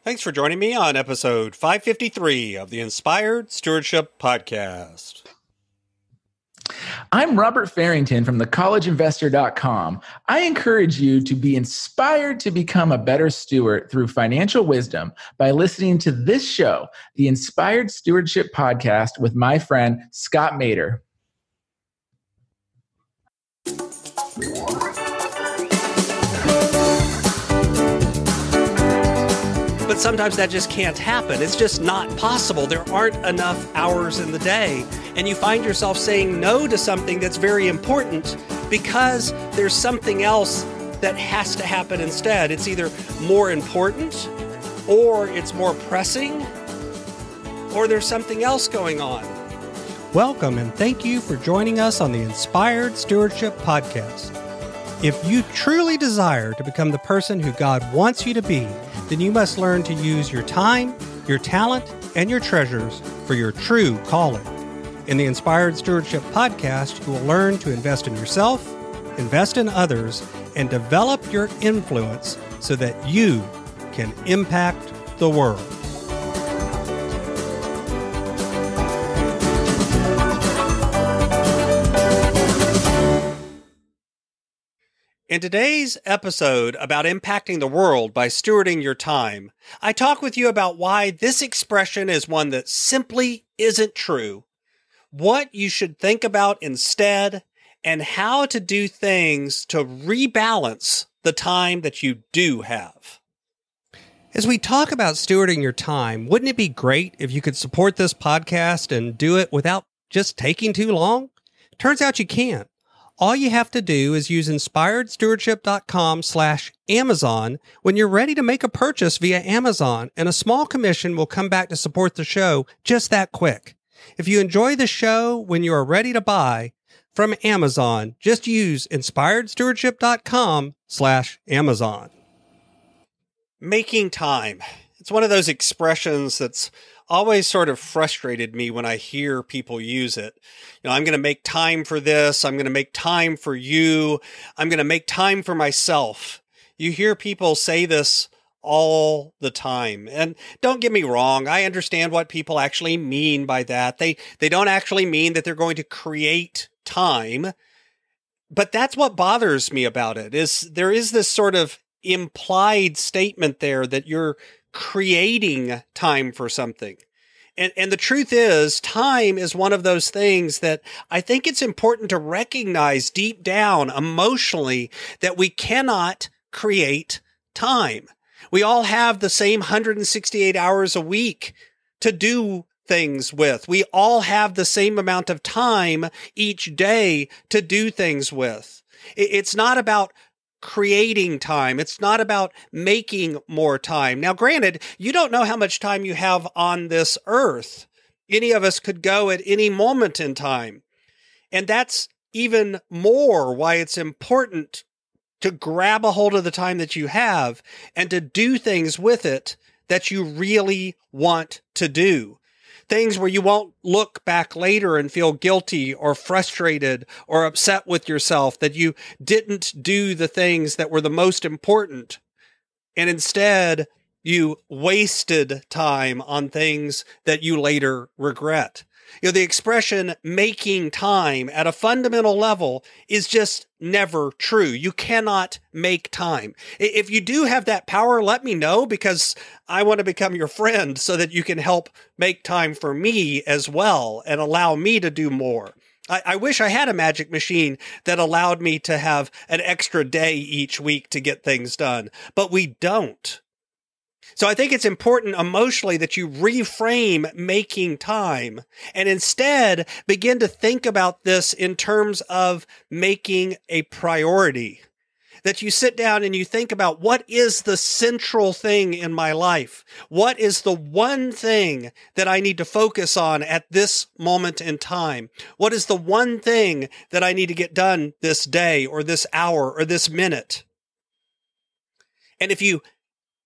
Thanks for joining me on episode 553 of the Inspired Stewardship Podcast. I'm Robert Farrington from thecollegeinvestor.com. I encourage you to be inspired to become a better steward through financial wisdom by listening to this show, the Inspired Stewardship Podcast with my friend Scott Mader. But sometimes that just can't happen. It's just not possible. There aren't enough hours in the day. And you find yourself saying no to something that's very important because there's something else that has to happen instead. It's either more important, or it's more pressing, or there's something else going on. Welcome and thank you for joining us on the Inspired Stewardship Podcast. If you truly desire to become the person who God wants you to be, then you must learn to use your time, your talent, and your treasures for your true calling. In the Inspired Stewardship Podcast, you will learn to invest in yourself, invest in others, and develop your influence so that you can impact the world. In today's episode about impacting the world by stewarding your time, I talk with you about why this expression is one that simply isn't true, what you should think about instead, and how to do things to rebalance the time that you do have. As we talk about stewarding your time, wouldn't it be great if you could support this podcast and do it without just taking too long? Turns out you can't. All you have to do is use inspiredstewardship.com/Amazon when you're ready to make a purchase via Amazon, and a small commission will come back to support the show just that quick. If you enjoy the show when you are ready to buy from Amazon, just use inspiredstewardship.com/Amazon. Making time. It's one of those expressions that's always sort of frustrated me when I hear people use it. I'm going to make time for this. I'm going to make time for you. I'm going to make time for myself. You hear people say this all the time. And don't get me wrong. I understand what people actually mean by that. They don't actually mean that they're going to create time. But that's what bothers me about it, is there is this sort of implied statement there that you're creating time for something. And the truth is, time is one of those things that I think it's important to recognize deep down emotionally that we cannot create time. We all have the same 168 hours a week to do things with. We all have the same amount of time each day to do things with. It's not about creating time. It's not about making more time. Now, granted, you don't know how much time you have on this earth. Any of us could go at any moment in time. And that's even more why it's important to grab a hold of the time that you have and to do things with it that you really want to do. Things where you won't look back later and feel guilty or frustrated or upset with yourself that you didn't do the things that were the most important. And instead, you wasted time on things that you later regret. The expression making time at a fundamental level is just never true. You cannot make time. If you do have that power, let me know, because I want to become your friend so that you can help make time for me as well and allow me to do more. I wish I had a magic machine that allowed me to have an extra day each week to get things done, but we don't. So I think it's important emotionally that you reframe making time and instead begin to think about this in terms of making a priority. That you sit down and you think about, what is the central thing in my life? What is the one thing that I need to focus on at this moment in time? What is the one thing that I need to get done this day or this hour or this minute? And if you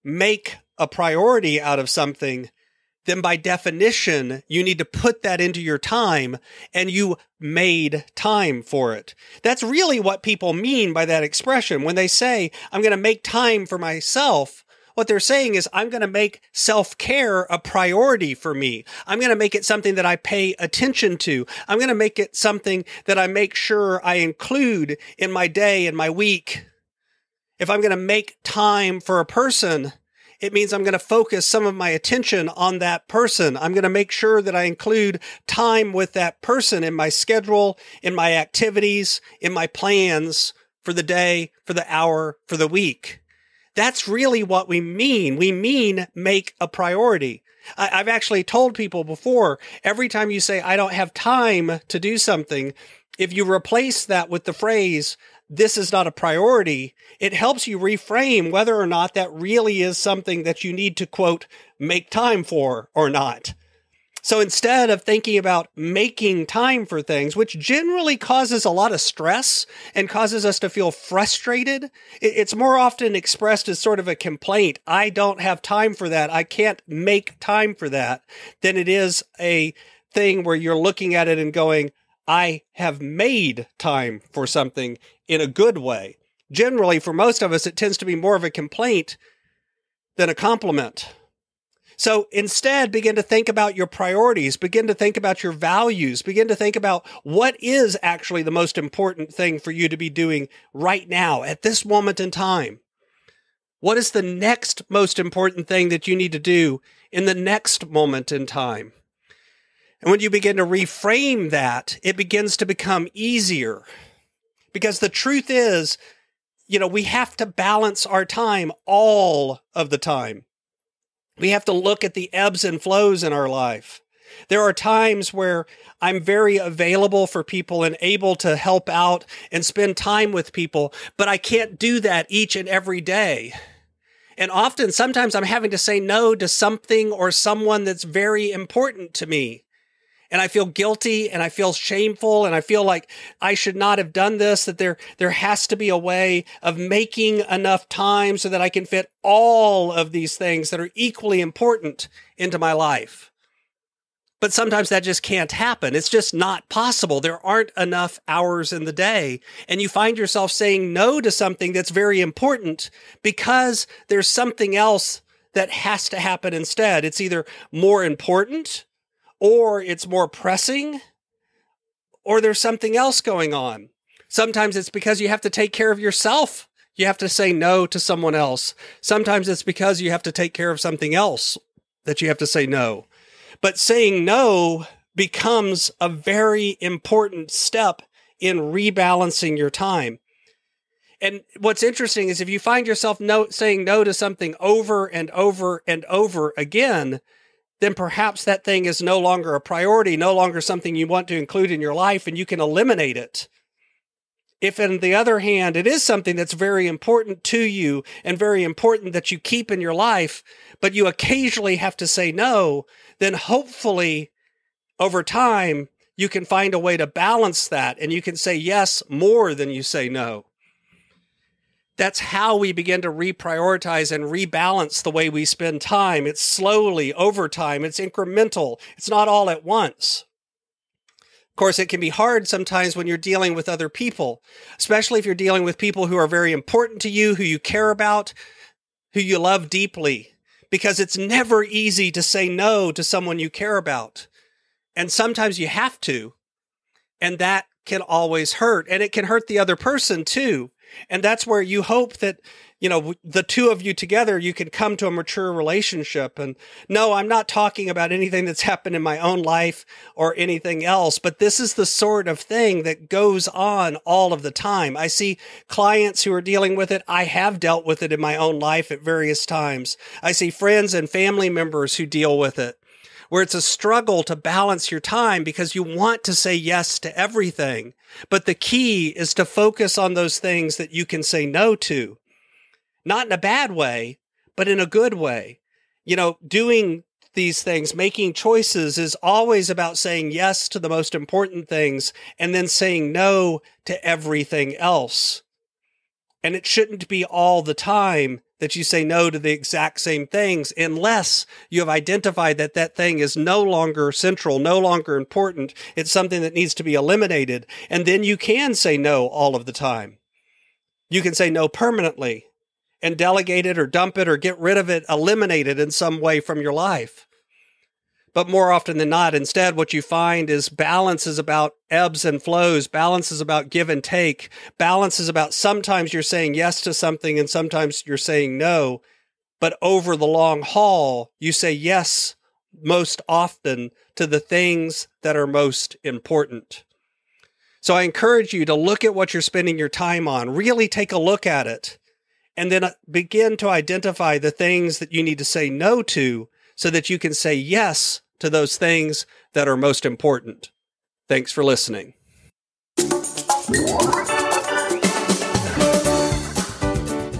make a priority out of something, then by definition, you need to put that into your time, and you made time for it. That's really what people mean by that expression. When they say, I'm going to make time for myself, What they're saying is, I'm going to make self-care a priority for me. I'm going to make it something that I pay attention to. I'm going to make it something that I make sure I include in my day and my week. If I'm going to make time for a person, it means I'm going to focus some of my attention on that person. I'm going to make sure that I include time with that person in my schedule, in my activities, in my plans for the day, for the hour, for the week. That's really what we mean. We mean make a priority. I've actually told people before, every time you say, I don't have time to do something, if you replace that with the phrase, this is not a priority, it helps you reframe whether or not that really is something that you need to, quote, make time for or not. So instead of thinking about making time for things, which generally causes a lot of stress and causes us to feel frustrated, it's more often expressed as sort of a complaint. I don't have time for that. I can't make time for that, than it is a thing where you're looking at it and going, I have made time for something in a good way. Generally, for most of us, it tends to be more of a complaint than a compliment. So instead, begin to think about your priorities, begin to think about your values, begin to think about what is actually the most important thing for you to be doing right now at this moment in time. What is the next most important thing that you need to do in the next moment in time? And when you begin to reframe that, it begins to become easier. Because the truth is, we have to balance our time all of the time. We have to look at the ebbs and flows in our life. There are times where I'm very available for people and able to help out and spend time with people, but I can't do that each and every day. And sometimes I'm having to say no to something or someone that's very important to me. And I feel guilty and I feel shameful and I feel like I should not have done this, that there has to be a way of making enough time so that I can fit all of these things that are equally important into my life. But sometimes that just can't happen. It's just not possible. There aren't enough hours in the day. And you find yourself saying no to something that's very important because there's something else that has to happen instead. It's either more important, or it's more pressing, or there's something else going on. Sometimes it's because you have to take care of yourself. You have to say no to someone else. Sometimes it's because you have to take care of something else that you have to say no. But saying no becomes a very important step in rebalancing your time. And what's interesting is if you find yourself saying no to something over and over and over again, then perhaps that thing is no longer a priority, no longer something you want to include in your life, and you can eliminate it. If, on the other hand, it is something that's very important to you and very important that you keep in your life, but you occasionally have to say no, then hopefully over time, you can find a way to balance that and you can say yes more than you say no. That's how we begin to reprioritize and rebalance the way we spend time. It's slowly, over time. It's incremental. It's not all at once. Of course, it can be hard sometimes when you're dealing with other people, especially if you're dealing with people who are very important to you, who you care about, who you love deeply, because it's never easy to say no to someone you care about. And sometimes you have to, and that can always hurt, and it can hurt the other person too. And that's where you hope that, the two of you together, you can come to a mature relationship. And no, I'm not talking about anything that's happened in my own life or anything else, but this is the sort of thing that goes on all of the time. I see clients who are dealing with it. I have dealt with it in my own life at various times. I see friends and family members who deal with it, where it's a struggle to balance your time because you want to say yes to everything. But the key is to focus on those things that you can say no to. Not in a bad way, but in a good way. Doing these things, making choices is always about saying yes to the most important things and then saying no to everything else. And it shouldn't be all the time that you say no to the exact same things unless you have identified that that thing is no longer central, no longer important. It's something that needs to be eliminated. And then you can say no all of the time. You can say no permanently. and delegate it or dump it or get rid of it, eliminate it in some way from your life. But more often than not, instead, what you find is balance is about ebbs and flows. Balance is about give and take. Balance is about sometimes you're saying yes to something and sometimes you're saying no. But over the long haul, you say yes most often to the things that are most important. So I encourage you to look at what you're spending your time on, really take a look at it, and then begin to identify the things that you need to say no to so that you can say yes to those things that are most important. Thanks for listening.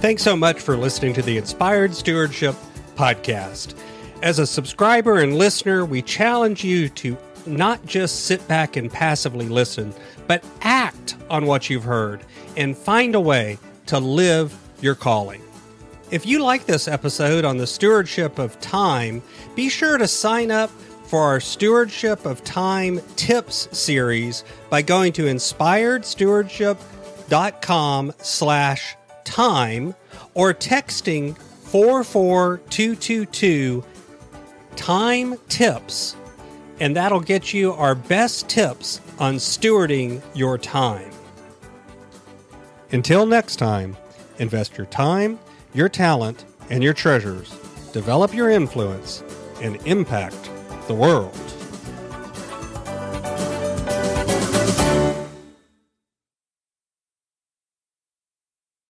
Thanks so much for listening to the Inspired Stewardship Podcast. As a subscriber and listener, we challenge you to not just sit back and passively listen, but act on what you've heard and find a way to live your calling. If you like this episode on the stewardship of time, be sure to sign up for our Stewardship of Time Tips series by going to inspiredstewardship.com/time or texting 44222 Time Tips, and that'll get you our best tips on stewarding your time. Until next time, invest your time, your talent, and your treasures. Develop your influence and impact the world.